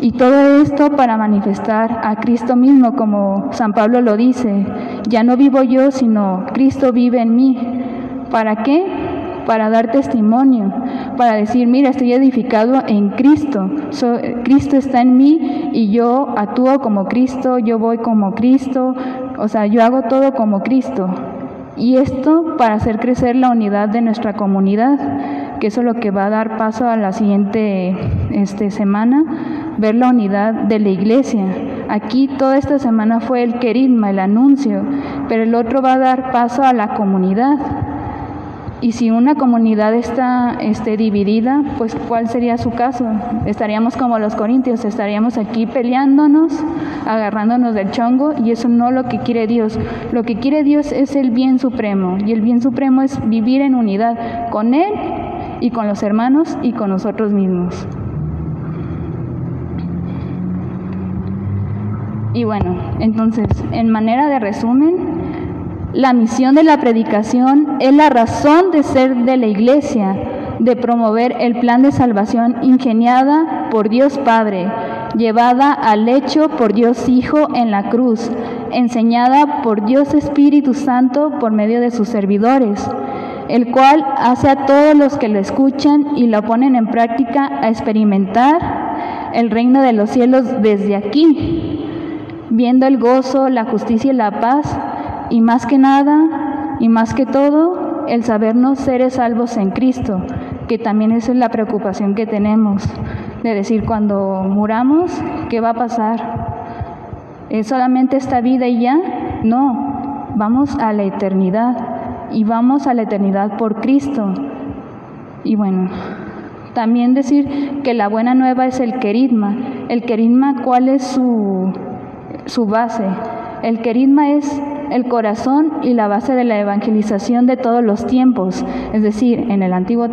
Y todo esto para manifestar a Cristo mismo, como San Pablo lo dice, ya no vivo yo, sino Cristo vive en mí. ¿Para qué? Para dar testimonio, para decir, mira, estoy edificado en Cristo, Cristo está en mí y yo actúo como Cristo, yo voy como Cristo, o sea, yo hago todo como Cristo. Y esto para hacer crecer la unidad de nuestra comunidad, que eso es lo que va a dar paso a la siguiente semana, ver la unidad de la iglesia. Aquí toda esta semana fue el querigma, el anuncio, pero el otro va a dar paso a la comunidad. Y si una comunidad está dividida, pues ¿cuál sería su caso? Estaríamos como los corintios, estaríamos aquí peleándonos, agarrándonos del chongo, y eso no es lo que quiere Dios. Lo que quiere Dios es el bien supremo, y el bien supremo es vivir en unidad con Él y con los hermanos y con nosotros mismos. Y bueno, entonces, en manera de resumen, la misión de la predicación es la razón de ser de la Iglesia, de promover el plan de salvación ingeniada por Dios Padre, llevada al hecho por Dios Hijo en la cruz, enseñada por Dios Espíritu Santo por medio de sus servidores, el cual hace a todos los que lo escuchan y lo ponen en práctica a experimentar el reino de los cielos desde aquí, viendo el gozo, la justicia y la paz, y más que nada, y más que todo, el sabernos seres salvos en Cristo, que también esa es la preocupación que tenemos, de decir cuando muramos, ¿qué va a pasar? ¿Es solamente esta vida y ya? No, vamos a la eternidad, y vamos a la eternidad por Cristo. Y bueno, también decir que la buena nueva es el querigma. El querigma, ¿cuál es su base? El querigma es el corazón y la base de la evangelización de todos los tiempos, es decir, en el Antiguo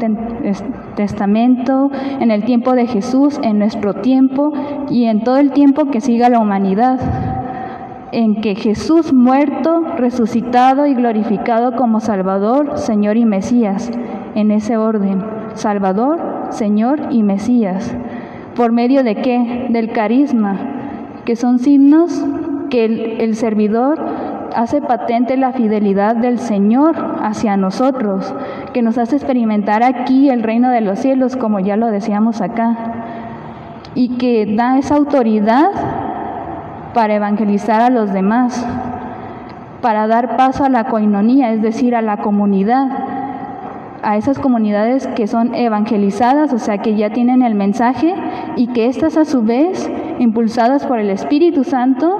Testamento, en el tiempo de Jesús, en nuestro tiempo y en todo el tiempo que siga la humanidad, en que Jesús muerto, resucitado y glorificado como Salvador, Señor y Mesías, en ese orden, Salvador, Señor y Mesías. ¿Por medio de qué? Del carisma, que son signos que el servidor hace patente la fidelidad del Señor hacia nosotros, que nos hace experimentar aquí el reino de los cielos, como ya lo decíamos acá, y que da esa autoridad para evangelizar a los demás, para dar paso a la coinonía, es decir, a la comunidad, a esas comunidades que son evangelizadas, o sea, que ya tienen el mensaje, y que éstas a su vez, impulsadas por el Espíritu Santo,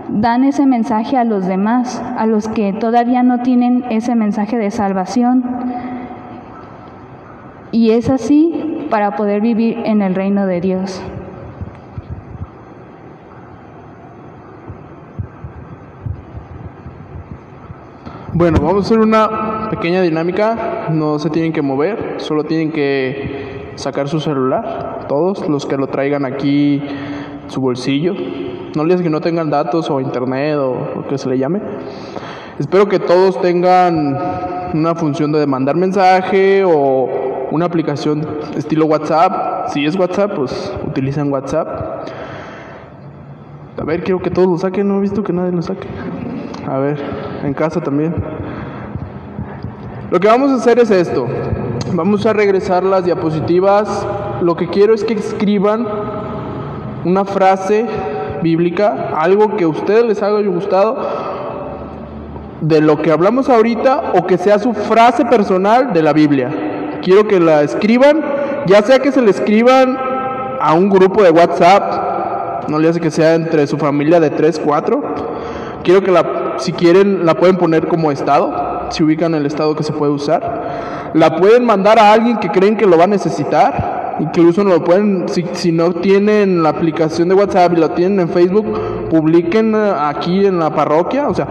dan ese mensaje a los demás, a los que todavía no tienen ese mensaje de salvación. Y es así para poder vivir en el reino de Dios. Bueno, vamos a hacer una pequeña dinámica, no se tienen que mover, solo tienen que sacar su celular, todos los que lo traigan aquí, su bolsillo. No les digas que no tengan datos o internet o lo que se le llame. Espero que todos tengan una función de mandar mensaje o una aplicación estilo WhatsApp. Si es WhatsApp, pues utilizan WhatsApp. A ver, quiero que todos lo saquen. No he visto que nadie lo saque. A ver, en casa también. Lo que vamos a hacer es esto. Vamos a regresar las diapositivas. Lo que quiero es que escriban una frase bíblica, algo que a ustedes les haya gustado, de lo que hablamos ahorita o que sea su frase personal de la Biblia. Quiero que la escriban, ya sea que se le escriban a un grupo de WhatsApp, no le hace que sea entre su familia de 3, 4. Quiero que si quieren, la pueden poner como estado, si ubican el estado que se puede usar. La pueden mandar a alguien que creen que lo va a necesitar. Incluso no lo pueden, si no tienen la aplicación de WhatsApp y lo tienen en Facebook, publiquen aquí en la parroquia. O sea,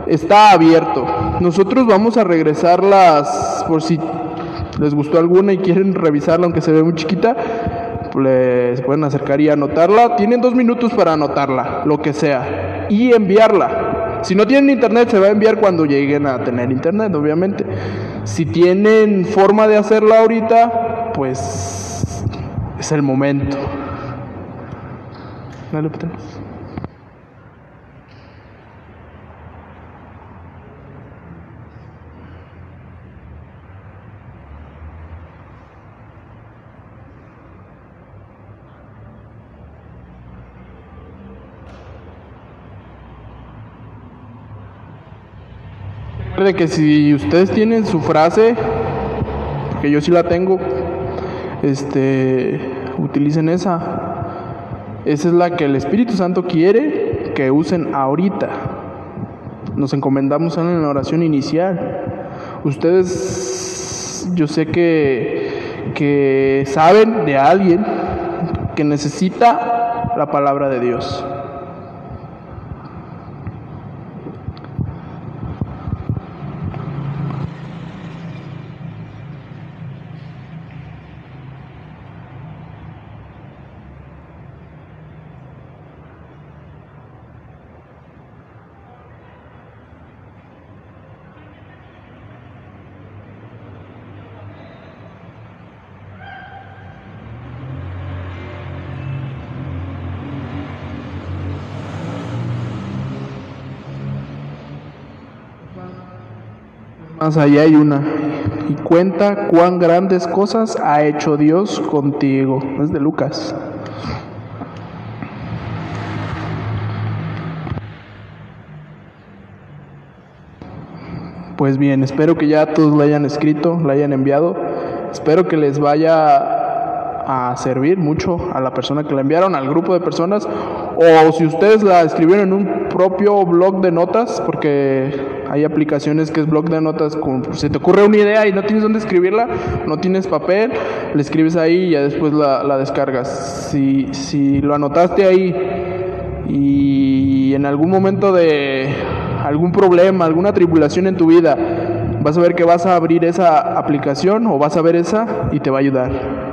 está abierto. Nosotros vamos a regresarlas por si les gustó alguna y quieren revisarla, aunque se ve muy chiquita. Les pueden acercar y anotarla. Tienen 2 minutos para anotarla, lo que sea, y enviarla. Si no tienen internet, se va a enviar cuando lleguen a tener internet, obviamente. Si tienen forma de hacerla ahorita, pues es el momento. Dale, Peter. Recuerde que si ustedes tienen su frase, porque yo sí la tengo, utilicen esa. Esa es la que el Espíritu Santo quiere que usen ahorita. Nos encomendamos en la oración inicial. Ustedes, yo sé que saben de alguien que necesita la palabra de Dios. Más allá hay una, y cuenta cuán grandes cosas ha hecho Dios contigo. Es de Lucas. Pues bien, espero que ya todos la hayan escrito, la hayan enviado. Espero que les vaya a servir mucho a la persona que la enviaron, al grupo de personas, o si ustedes la escribieron en un propio blog de notas, porque hay aplicaciones que es blog de notas, si te ocurre una idea y no tienes dónde escribirla, no tienes papel, le escribes ahí y ya después la descargas. Si lo anotaste ahí y en algún momento de algún problema, alguna tribulación en tu vida, vas a ver que vas a abrir esa aplicación o vas a ver esa y te va a ayudar.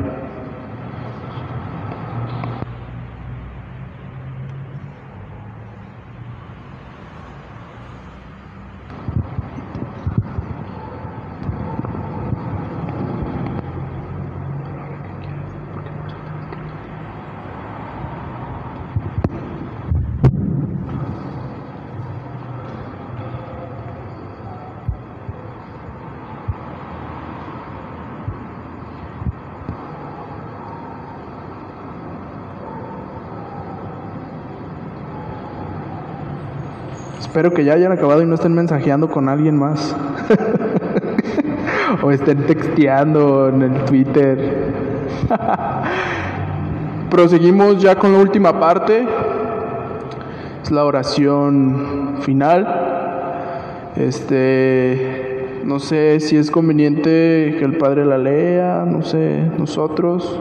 Espero que ya hayan acabado y no estén mensajeando con alguien más. O estén texteando en el Twitter. Proseguimos ya con la última parte. Es la oración final. No sé si es conveniente que el Padre la lea, no sé, nosotros.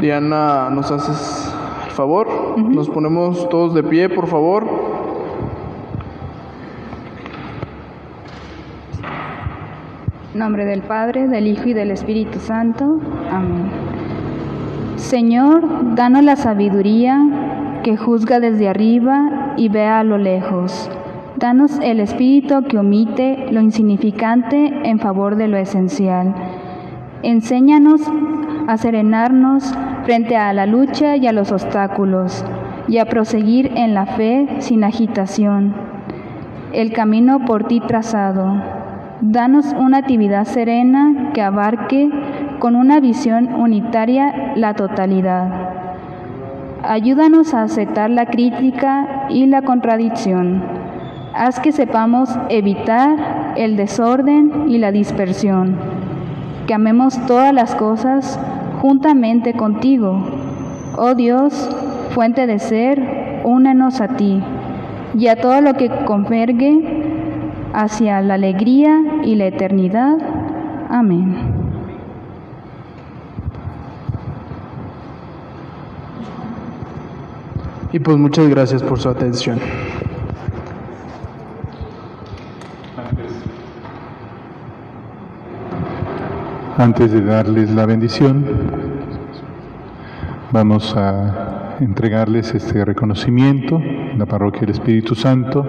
Diana, ¿nos haces el favor? Uh-huh. Nos ponemos todos de pie, por favor. En nombre del Padre, del Hijo y del Espíritu Santo. Amén. Señor, danos la sabiduría que juzga desde arriba y ve a lo lejos. Danos el espíritu que omite lo insignificante en favor de lo esencial. Enséñanos a serenarnos frente a la lucha y a los obstáculos, y a proseguir en la fe sin agitación, el camino por ti trazado. Danos una actividad serena que abarque con una visión unitaria la totalidad. Ayúdanos a aceptar la crítica y la contradicción, haz que sepamos evitar el desorden y la dispersión, que amemos todas las cosas juntamente contigo. Oh Dios, fuente de ser, únenos a ti y a todo lo que converge hacia la alegría y la eternidad. Amén. Y pues muchas gracias por su atención. Antes de darles la bendición, vamos a entregarles este reconocimiento. La Parroquia del Espíritu Santo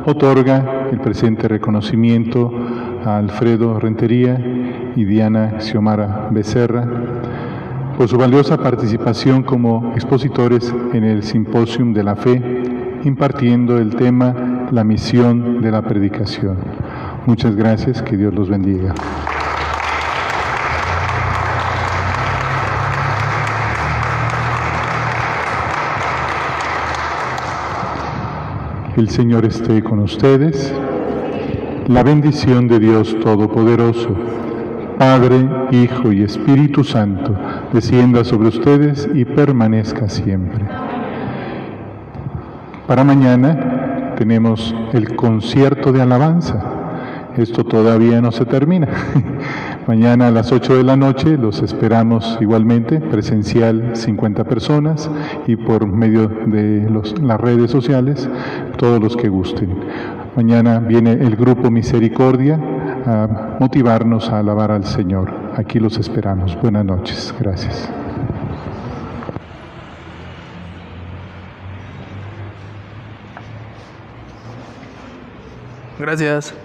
otorga el presente reconocimiento a Alfredo Rentería y Diana Xiomara Becerra por su valiosa participación como expositores en el Simposium de la Fe, impartiendo el tema La misión de la predicación. Muchas gracias, que Dios los bendiga. El Señor esté con ustedes. La bendición de Dios Todopoderoso, Padre, Hijo y Espíritu Santo, descienda sobre ustedes y permanezca siempre. Para mañana tenemos el concierto de alabanza. Esto todavía no se termina. Mañana a las 8 de la noche los esperamos igualmente, presencial 50 personas y por medio de las redes sociales, todos los que gusten. Mañana viene el Grupo Misericordia a motivarnos a alabar al Señor. Aquí los esperamos. Buenas noches. Gracias. Gracias.